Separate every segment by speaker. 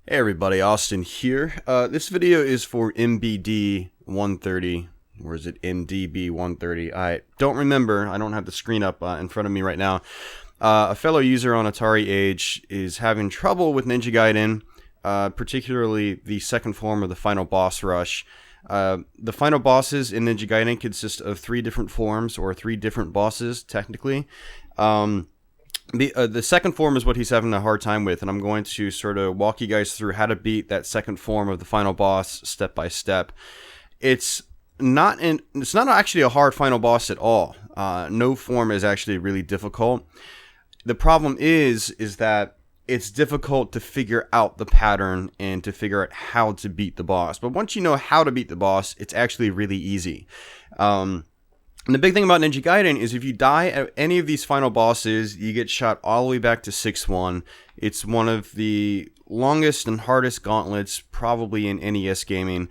Speaker 1: Hey everybody, Austin here. This video is for MBD 130, or is it MDB 130? I don't remember. I don't have the screen up in front of me right now. A fellow user on Atari Age is having trouble with Ninja Gaiden, particularly the second form of the final boss rush. The final bosses in Ninja Gaiden consist of 3 different forms, or 3 different bosses, technically. The second form is what he's having a hard time with, and I'm going to sort of walk you guys through how to beat that second form of the final boss step by step. It's not actually a hard final boss at all. No form is actually really difficult. The problem is that it's difficult to figure out the pattern and to figure out how to beat the boss. But once you know how to beat the boss, it's actually really easy. And the big thing about Ninja Gaiden is if you die at any of these final bosses, you get shot all the way back to 6-1. It's one of the longest and hardest gauntlets probably in NES gaming,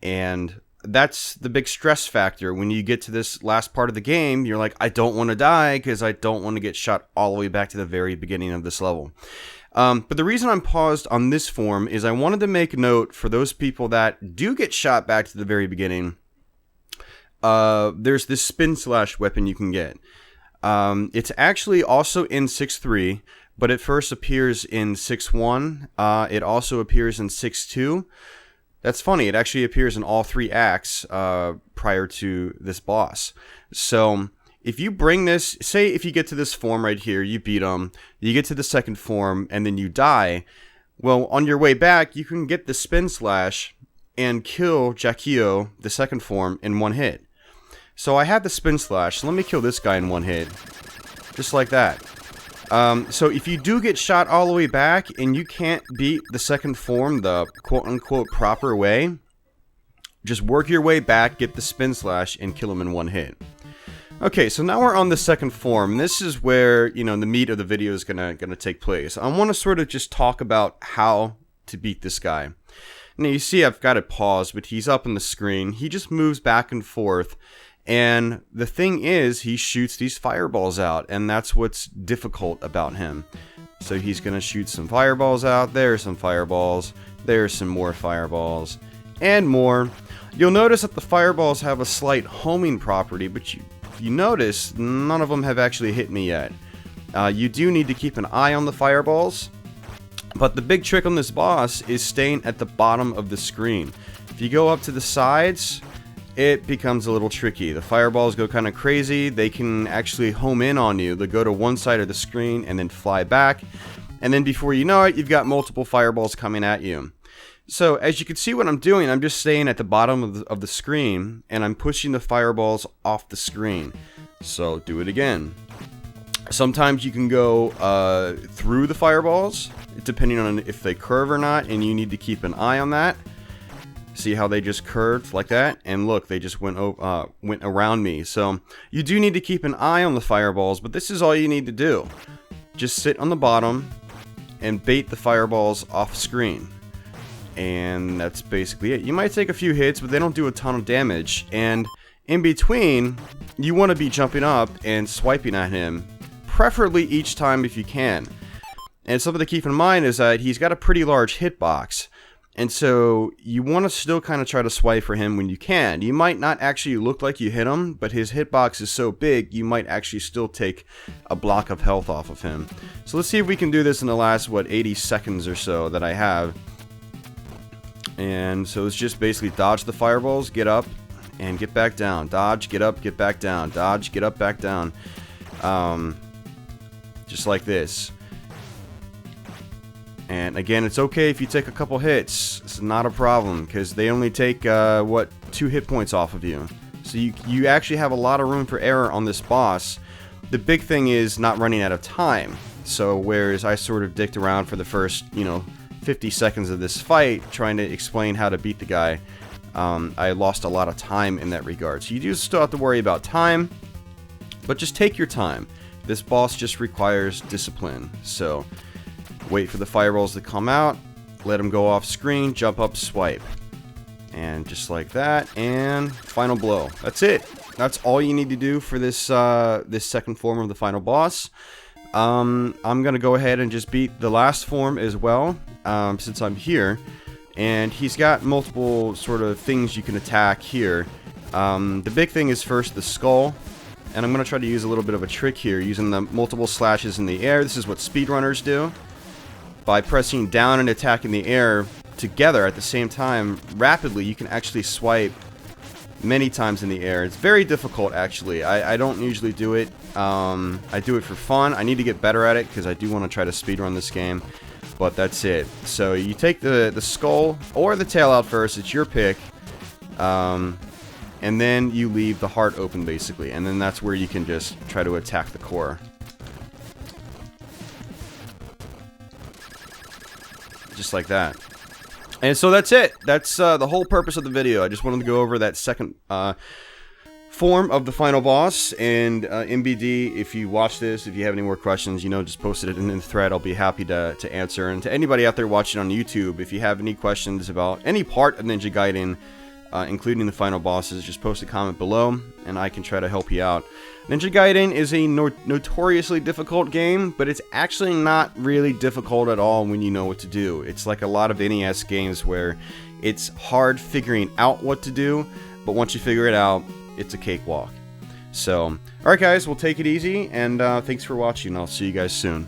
Speaker 1: and that's the big stress factor. When you get to this last part of the game, you're like, I don't want to die because I don't want to get shot all the way back to the very beginning of this level. But the reason I'm paused on this form is I wanted to make note for those people that do get shot back to the very beginning. There's this spin slash weapon you can get. It's actually also in 6-3, but it first appears in 6-1. It also appears in 6-2. That's funny. It actually appears in all 3 acts prior to this boss. So if you bring this, say if you get to this form right here, you beat him, you get to the second form, and then you die. Well, on your way back, you can get the spin slash and kill Jakio, the second form, in 1 hit. So I have the spin slash, so let me kill this guy in 1 hit. Just like that. So if you do get shot all the way back and you can't beat the second form the quote-unquote proper way, just work your way back, get the spin slash, and kill him in 1 hit. Okay, so now we're on the second form. This is where, you know, the meat of the video is gonna take place. I want to sort of just talk about how to beat this guy. Now you see I've got it paused, but he's up on the screen. He just moves back and forth. And the thing is, he shoots these fireballs out, and that's what's difficult about him. So he's going to shoot some fireballs out, there's some fireballs, there's some more fireballs, and more. You'll notice that the fireballs have a slight homing property, but you notice none of them have actually hit me yet. You do need to keep an eye on the fireballs, but the big trick on this boss is staying at the bottom of the screen. If you go up to the sides, it becomes a little tricky. The fireballs go kind of crazy. They can actually home in on you. They go to one side of the screen and then fly back. And then before you know it, you've got multiple fireballs coming at you. So as you can see what I'm doing, I'm just staying at the bottom of the screen and I'm pushing the fireballs off the screen. So do it again. Sometimes you can go through the fireballs, depending on if they curve or not, and you need to keep an eye on that. See how they just curved like that? And look, they just went around me. So you do need to keep an eye on the fireballs, but this is all you need to do. Just sit on the bottom and bait the fireballs off screen. And that's basically it. You might take a few hits, but they don't do a ton of damage. And in between, you want to be jumping up and swiping at him, preferably each time if you can. And something to keep in mind is that he's got a pretty large hitbox. And so you want to still kind of try to swipe for him when you can. You might not actually look like you hit him, but his hitbox is so big, you might actually still take a block of health off of him. So let's see if we can do this in the last, 80 seconds or so that I have. And so it's just basically dodge the fireballs, get up, and get back down. Dodge, get up, get back down. Dodge, get up, back down. Just like this. And again, it's okay if you take a couple hits. It's not a problem, because they only take, 2 hit points off of you. So you actually have a lot of room for error on this boss. The big thing is not running out of time. So whereas I sort of dicked around for the first, 50 seconds of this fight, trying to explain how to beat the guy, I lost a lot of time in that regard. So you do still have to worry about time, but just take your time. This boss just requires discipline. So wait for the fireballs to come out, let them go off screen, jump up, swipe. And just like that, and final blow. That's it. That's all you need to do for this this second form of the final boss. I'm gonna go ahead and just beat the last form as well, since I'm here. And he's got multiple sort of things you can attack here. The big thing is first the skull. And I'm going to try to use a little bit of a trick here, using the multiple slashes in the air. This is what speedrunners do. By pressing down and attacking the air together at the same time, rapidly, you can actually swipe many times in the air. It's very difficult, actually. I don't usually do it. I do it for fun. I need to get better at it, because I do want to try to speedrun this game. But that's it. So you take the skull or the tail out first. It's your pick. And then you leave the heart open, basically. And then that's where you can just try to attack the core. Just like that. And so that's it. That's the whole purpose of the video. I just wanted to go over that second form of the final boss. And MBD, if you watch this, if you have any more questions, you know, just post it in the thread. I'll be happy to answer. And to anybody out there watching on YouTube, if you have any questions about any part of Ninja Gaiden, including the final bosses, just post a comment below, and I can try to help you out. Ninja Gaiden is a notoriously difficult game, but it's actually not really difficult at all when you know what to do. It's like a lot of NES games where it's hard figuring out what to do, but once you figure it out, it's a cakewalk. So, alright guys, we'll take it easy, and thanks for watching. I'll see you guys soon.